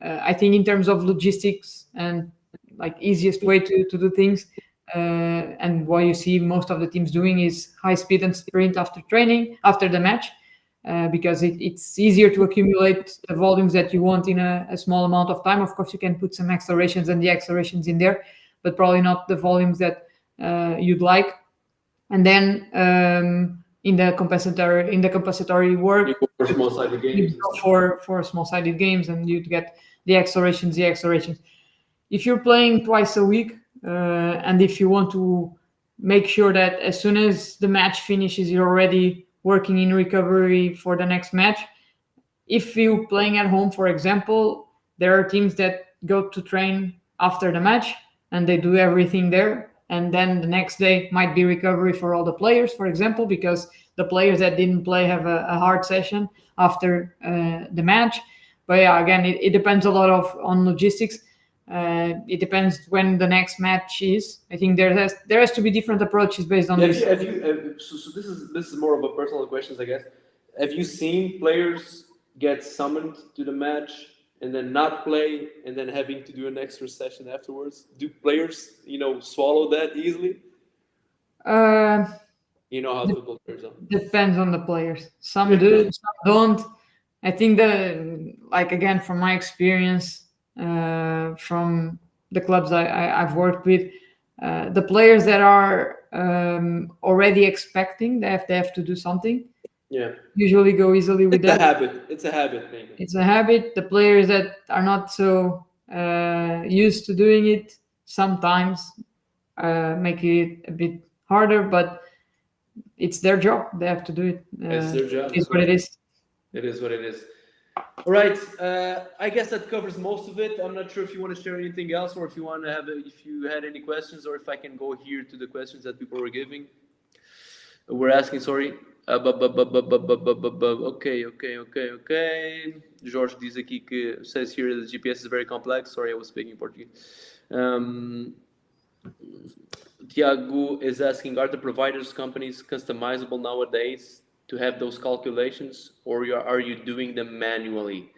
I think in terms of logistics and like easiest way to do things, and what you see most of the teams doing is high speed and sprint after training, after the match, because it's easier to accumulate the volumes that you want in a small amount of time. Of course, you can put some accelerations and deaccelerations in there, but probably not the volumes that you'd like. And then in the compensatory work, You go for small-sided games. you'd go for small-sided games, and you'd get the accelerations. If you're playing twice a week, and if you want to make sure that as soon as the match finishes, you're already working in recovery for the next match. If you're playing at home, for example, there are teams that go to train after the match and they do everything there. And then the next day might be recovery for all the players, for example, because the players that didn't play have a hard session after the match. But yeah, again, it depends a lot on logistics. It depends when the next match is. I think there has to be different approaches based on this. So this is more of a personal question, I guess. Have you seen players get summoned to the match and then not play and then having to do an extra session afterwards? Do players, swallow that easily? You know how football players are. Depends on the players. Some do, some don't. I think again, from my experience, from the clubs I've worked with, the players that are already expecting that they have to do something, usually go easily with that. It's a habit, maybe. It's a habit. The players that are not so used to doing it sometimes make it a bit harder, but it's their job. They have to do it. It's their job. It's what it is. It is what it is. All right. I guess that covers most of it. I'm not sure if you want to share anything else, or if you want to if you had any questions, or if I can go here to the questions that people were giving. We're asking. Sorry. Okay. Jorge diz aqui que says here that GPS is very complex. Sorry, I was speaking Portuguese. Tiago is asking, are the providers companies customizable nowadays to have those calculations, or are you doing them manually?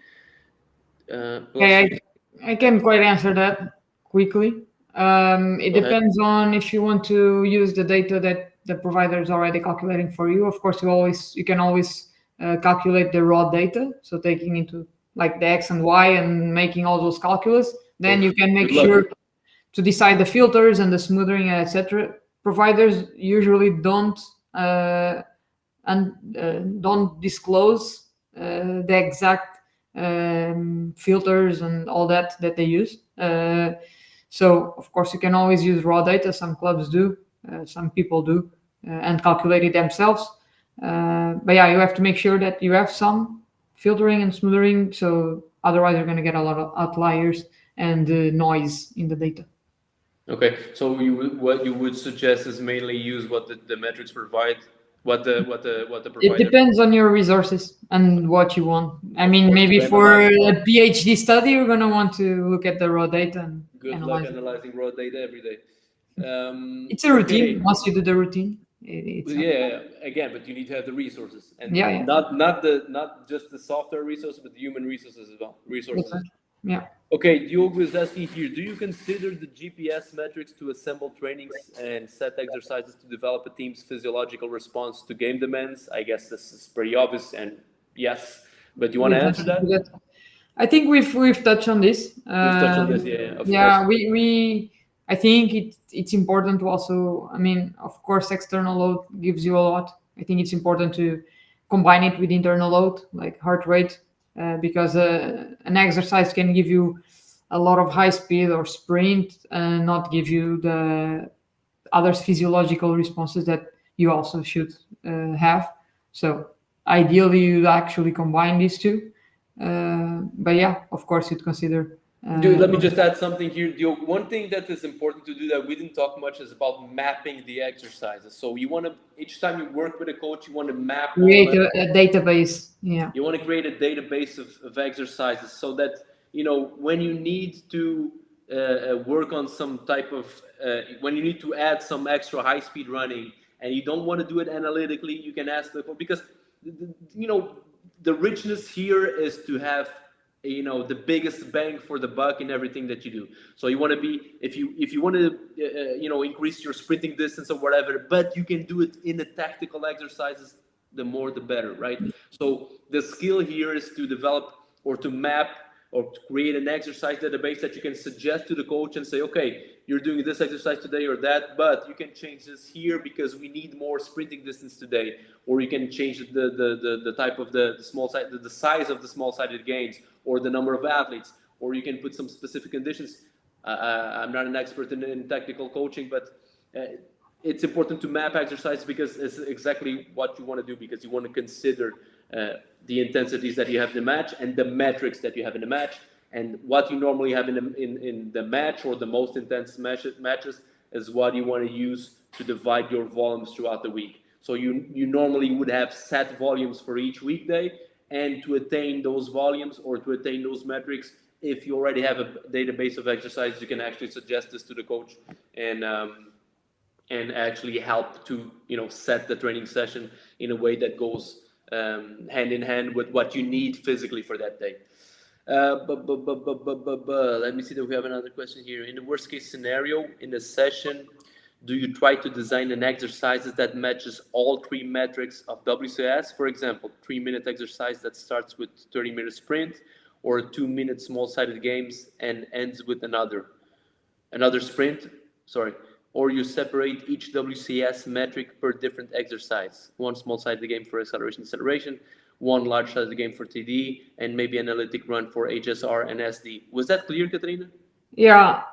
I can quite answer that quickly. It depends on if you want to use the data that the provider is already calculating for you. Of course, you can always calculate the raw data, so taking into like the X and Y and making all those calculus. Then you can make sure to decide the filters and the smoothing, etc. Providers usually don't don't disclose the exact filters and all that they use. So of course you can always use raw data. Some clubs do, some people do, and calculate it themselves. But yeah, you have to make sure that you have some filtering and smoothing. So otherwise you're going to get a lot of outliers and noise in the data. Okay, so what you would suggest is mainly use what the metrics provide. What the provider. It depends on your resources and what you want. I mean, maybe for a PhD study, you're gonna want to look at the raw data and good luck analyzing raw data every day. It's a routine. Once you do the routine, again, but you need to have the resources, and not just the software resources, but the human resources as well. Yeah. Okay, Diogo is asking here, do you consider the GPS metrics to assemble trainings and set exercises to develop a team's physiological response to game demands? I guess this is pretty obvious, and yes, but do you want to answer that? I think we've touched on this. We've touched on this, of course. we I think it's important to also, I mean, of course, external load gives you a lot. I think it's important to combine it with internal load, like heart rate. Because an exercise can give you a lot of high speed or sprint and not give you the other physiological responses that you also should have. So ideally, you'd actually combine these two. But yeah, of course, you'd consider. Dude, let me just add something here. One thing that is important to do that we didn't talk much is about mapping the exercises. So you want to, each time you work with a coach, you want to map. Create a database. Yeah. You want to create a database of exercises so that, when you need to work on some type of, when you need to add some extra high speed running and you don't want to do it analytically, you can ask the coach, because, the richness here is to have the biggest bang for the buck in everything that you do. So you want to be, if you want to increase your sprinting distance or whatever, but you can do it in the tactical exercises, the more the better, right? So the skill here is to develop or to map or to create an exercise database that you can suggest to the coach and say, okay, you're doing this exercise today or that, but you can change this here because we need more sprinting distance today. Or you can change the type of the small side, the size of the small-sided games, or the number of athletes, or you can put some specific conditions. I'm not an expert in technical coaching, but it's important to map exercise because it's exactly what you want to do, because you want to consider the intensities that you have in the match and the metrics that you have in the match, and what you normally have in the match or the most intense matches is what you want to use to divide your volumes throughout the week. So you normally would have set volumes for each weekday, and to attain those volumes or to attain those metrics, if you already have a database of exercises, you can actually suggest this to the coach and actually help to set the training session in a way that goes hand in hand with what you need physically for that day. Let me see that we have another question here. In the worst case scenario in the session, do you try to design an exercise that matches all three metrics of WCS? For example, 3-minute exercise that starts with 30-minute sprint, or 2-minute small-sided games and ends with another sprint? Sorry. Or you separate each WCS metric per different exercise. One small-sided game for acceleration, deceleration, one large-sided game for TD, and maybe an analytic run for HSR and SD. Was that clear, Catarina? Yeah,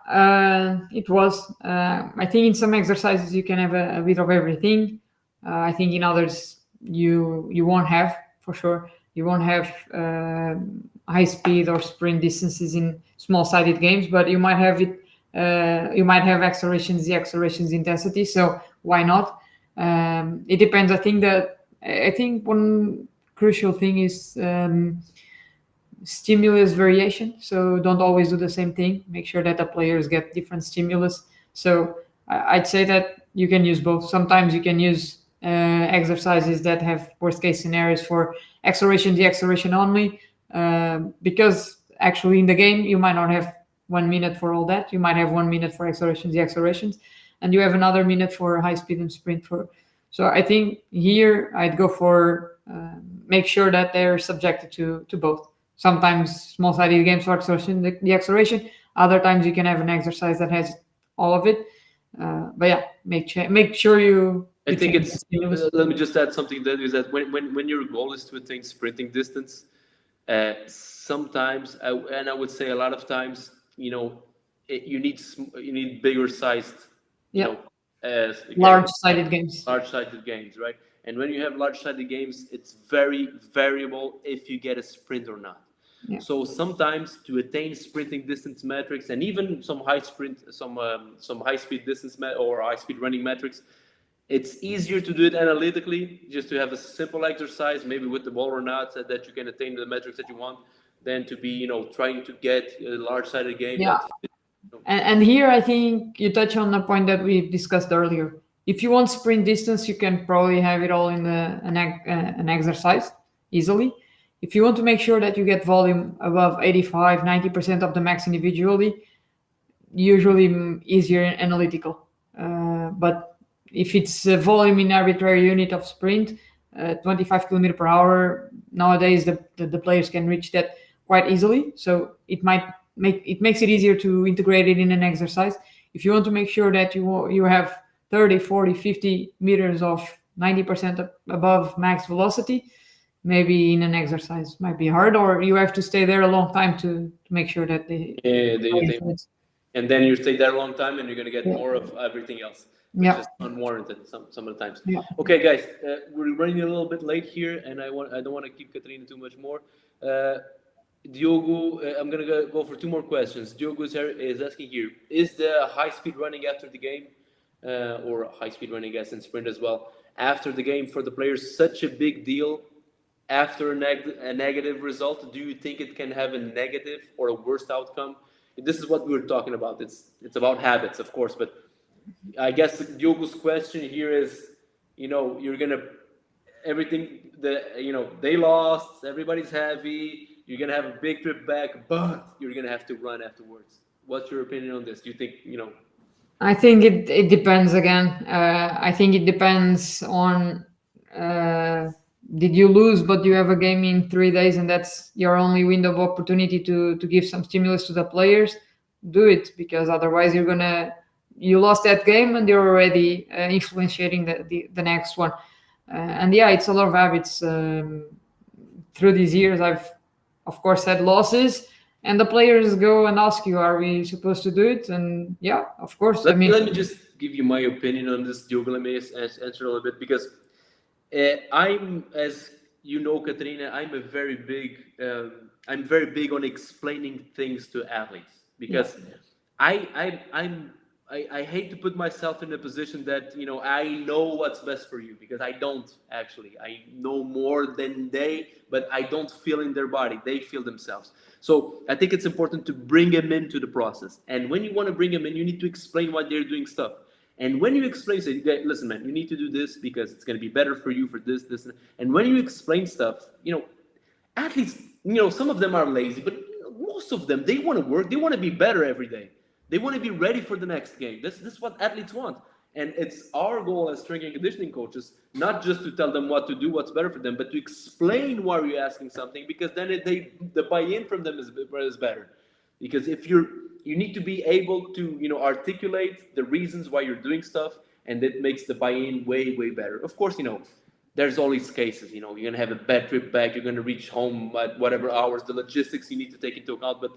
it was. I think in some exercises you can have a bit of everything. I think in others you won't have, for sure. You won't have high speed or sprint distances in small-sided games, but you might have it. You might have accelerations, the accelerations intensity. So why not? It depends. I think one crucial thing is stimulus variation. So don't always do the same thing. Make sure that the players get different stimulus. So I'd say that you can use both. Sometimes you can use exercises that have worst case scenarios for acceleration, deceleration only, because actually in the game you might not have 1 minute for all that. You might have 1 minute for accelerations, decelerations, and you have another minute for high speed and sprint. So I think here I'd go for make sure that they're subjected to both. Sometimes small-sided games for acceleration, the acceleration. Other times you can have an exercise that has all of it. But yeah, make sure you. I think it's. Let me just add something. That is that when your goal is to attain sprinting distance, sometimes and I would say a lot of times, you need bigger sized, large-sided games. Large-sided games, right? And when you have large-sided games, it's very variable if you get a sprint or not. Yeah. So sometimes to attain sprinting distance metrics and even some high speed distance or high speed running metrics, it's easier to do it analytically, just to have a simple exercise, maybe with the ball or not, so that you can attain the metrics that you want, than to be trying to get a large-sided game. Yeah. And here I think you touch on a point that we discussed earlier. If you want sprint distance, you can probably have it all in an exercise easily. If you want to make sure that you get volume above 85, 90% of the max individually, usually easier analytical. But if it's a volume in arbitrary unit of sprint, 25 km per hour, nowadays the players can reach that quite easily. So it makes it easier to integrate it in an exercise. If you want to make sure that you have 30, 40, 50 meters of 90% above max velocity, maybe in an exercise might be hard, or you have to stay there a long time to make sure that and then you stay there a long time and you're going to get more of everything else, which is unwarranted some of the times. Okay, guys, we're running a little bit late here, and I don't want to keep Catarina too much more. Diogo, I'm going to go for 2 more questions. Diogo is asking here, is the high-speed running after the game, or high-speed running, I guess, and sprint as well, after the game for the players such a big deal after a negative result? Do you think it can have a negative or a worse outcome? This is what we were talking about. It's about habits, of course, but I guess Diogo's question here is, you're going to, everything, they lost, everybody's heavy, You're gonna have a big trip back, but you're gonna have to run afterwards. What's your opinion on this? Do you think I think it depends again. I think it depends on did you lose, but you have a game in 3 days, and that's your only window of opportunity to give some stimulus to the players. Do it, because otherwise you lost that game and you're already influencing the next one. And yeah, it's a lot of habits. Through these years, I've of course had losses, and the players go and ask you, "Are we supposed to do it?" And yeah, of course. I mean, let me just give you my opinion on this, Diogo. Let me answer a little bit because I'm, as you know, Catarina, I'm very big on explaining things to athletes because I'm I hate to put myself in a position that I know what's best for you, because I don't actually. I know more than they, but I don't feel in their body. They feel themselves. So I think it's important to bring them into the process. And when you want to bring them in, you need to explain why they're doing stuff. And when you explain, say, listen, man, you need to do this because it's going to be better for you for this, this, and when you explain stuff, athletes, some of them are lazy, but most of them, they want to work, they want to be better every day. They want to be ready for the next game. This is what athletes want. And it's our goal as strength and conditioning coaches, not just to tell them what to do, what's better for them, but to explain why you're asking something, because then the buy-in from them is better. Because if you need to be able to articulate the reasons why you're doing stuff, and that makes the buy-in way, way better. Of course, there's always cases. You're going to have a bad trip back, you're going to reach home at whatever hours, the logistics you need to take into account. But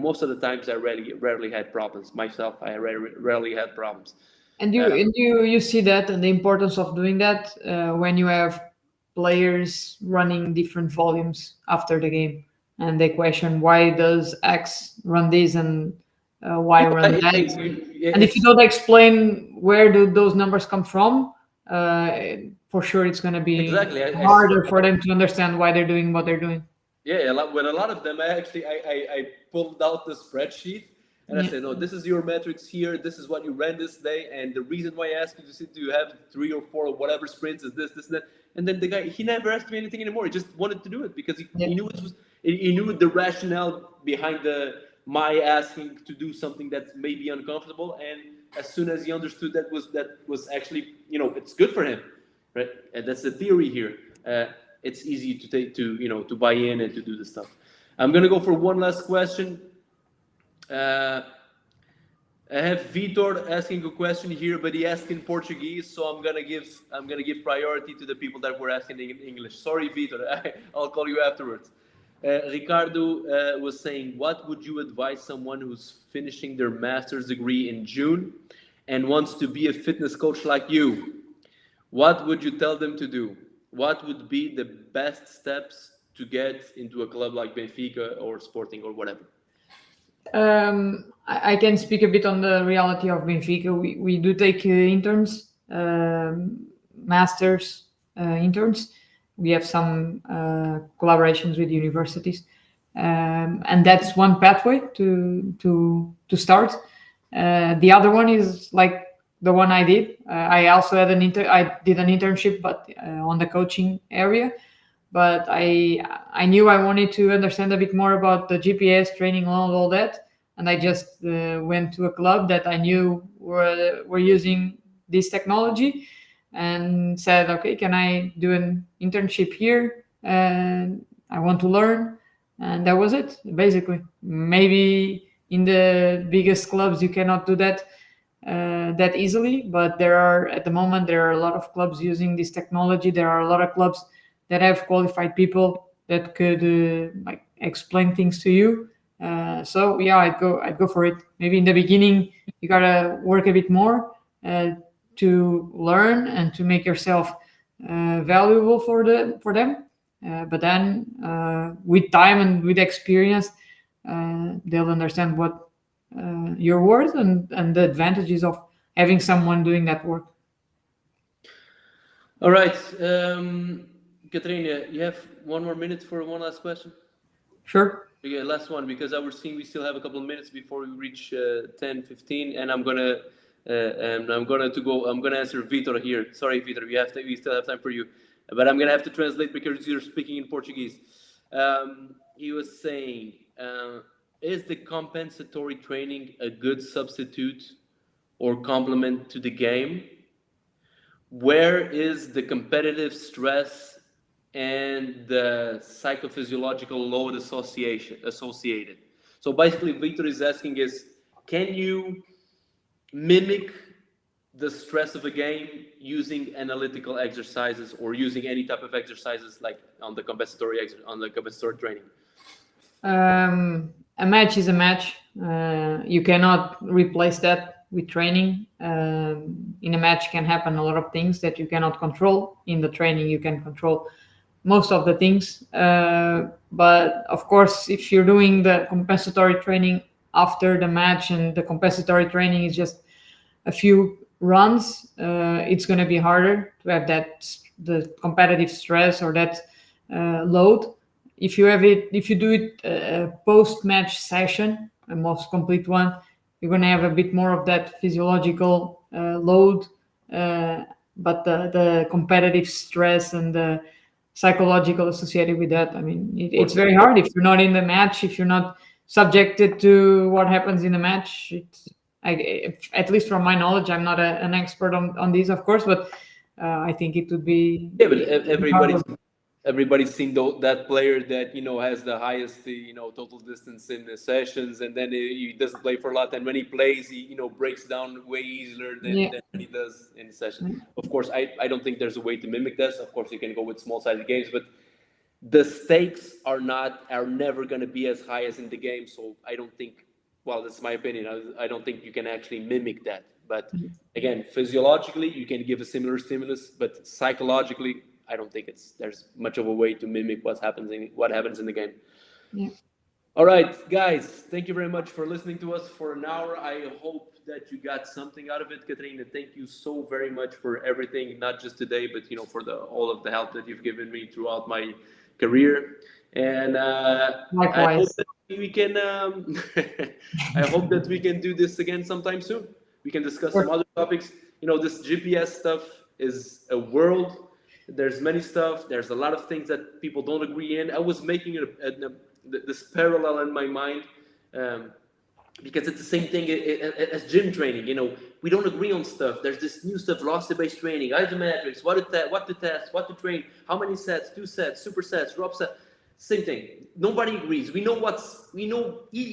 most of the times I rarely had problems myself. I rarely had problems. and you see that, and the importance of doing that when you have players running different volumes after the game, and they question, why does X run this and why run that? And if you don't explain where do those numbers come from, for sure it's going to be harder for them to understand why they're doing what they're doing. Yeah, when a lot of them, I pulled out the spreadsheet and I said, no, this is your metrics here. This is what you ran this day, and the reason why I asked you to have 3 or 4 or whatever sprints is this, and that. And then the guy, he never asked me anything anymore. He just wanted to do it because he knew he knew the rationale behind my asking to do something that may be uncomfortable. And as soon as he understood that was actually it's good for him, right? And that's the theory here. It's easy to buy in and to do this stuff. I'm gonna go for one last question. I have Vitor asking a question here, but he asked in Portuguese, so I'm gonna give priority to the people that were asking in English. Sorry, Vitor, I'll call you afterwards. Ricardo was saying, what would you advise someone who's finishing their master's degree in June and wants to be a fitness coach like you? What would you tell them to do? What would be the best steps to get into a club like Benfica or Sporting or whatever? I can speak a bit on the reality of Benfica. We do take interns, masters interns. We have some collaborations with universities, and that's one pathway to start. The other one is like the one I did. I also had I did an internship, but on the coaching area. But I knew I wanted to understand a bit more about the GPS training and all that, and I just went to a club that I knew were using this technology, and said, okay, can I do an internship here? And I want to learn, and that was it, basically. Maybe in the biggest clubs you cannot do that that easily, but at the moment there are a lot of clubs using this technology. There are a lot of clubs that have qualified people that could explain things to you. So yeah, I'd go for it. Maybe in the beginning you gotta work a bit more to learn and to make yourself valuable for them. But then with time and with experience, they'll understand what your worth and the advantages of having someone doing that work. All right. Catarina, you have 1 more minute for one last question? Sure. Okay, last one, because I was seeing we still have a couple of minutes before we reach 10:15, and I'm gonna answer Vitor here. Sorry, Vitor, we still have time for you, but I'm gonna have to translate because you're speaking in Portuguese. He was saying, is the compensatory training a good substitute or complement to the game? Where is the competitive stress and the psychophysiological load associated? So basically, Victor is asking is, can you mimic the stress of a game using analytical exercises or using any type of exercises like on the compensatory training? A match is a match. You cannot replace that with training. In a match can happen a lot of things that you cannot control. In the training, you can control most of the things. But of course, if you're doing the compensatory training after the match and the compensatory training is just a few runs, it's going to be harder to have the competitive stress or that load. If you do it a post-match session, a most complete one, you're going to have a bit more of that physiological load, but the competitive stress and the psychological associated with that, I mean, it's very hard if you're not in the match, if you're not subjected to what happens in the match. At least from my knowledge, I'm not an expert on this, of course, but I think it would be. Yeah, but everybody's seen that player that has the highest total distance in the sessions, and then he doesn't play for a lot. And when he plays, he breaks down way easier than when he does in the session. Of course, I don't think there's a way to mimic this. Of course, you can go with small-sided games, but the stakes are never going to be as high as in the game. So I don't think. Well, that's my opinion. I don't think you can actually mimic that. But again, physiologically, you can give a similar stimulus, but psychologically, I don't think there's much of a way to mimic what happens in the game. Yeah. All right, guys, thank you very much for listening to us for an hour. I hope that you got something out of it. Catarina, thank you so very much for everything, not just today, but for all of the help that you've given me throughout my career. And I hope that we can. I hope that we can do this again sometime soon. We can discuss some other topics. This GPS stuff is a world. There's many stuff. There's a lot of things that people don't agree in. I was making this parallel in my mind because it's the same thing as gym training. We don't agree on stuff. There's this new stuff, velocity-based training, isometrics, what to test, what to train, how many sets, 2 sets, supersets, drop sets. Same thing. Nobody agrees. We know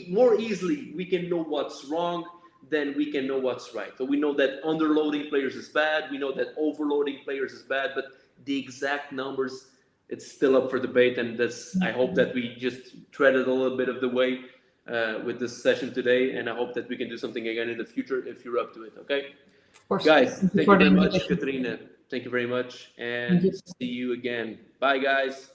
more easily. We can know what's wrong than we can know what's right. So we know that underloading players is bad. We know that overloading players is bad. But the exact numbers, it's still up for debate. And I hope that we just treaded a little bit of the way with this session today. And I hope that we can do something again in the future if you're up to it. Okay, guys. Thank you very much, Catarina. Thank you very much, and see you again. Bye, guys.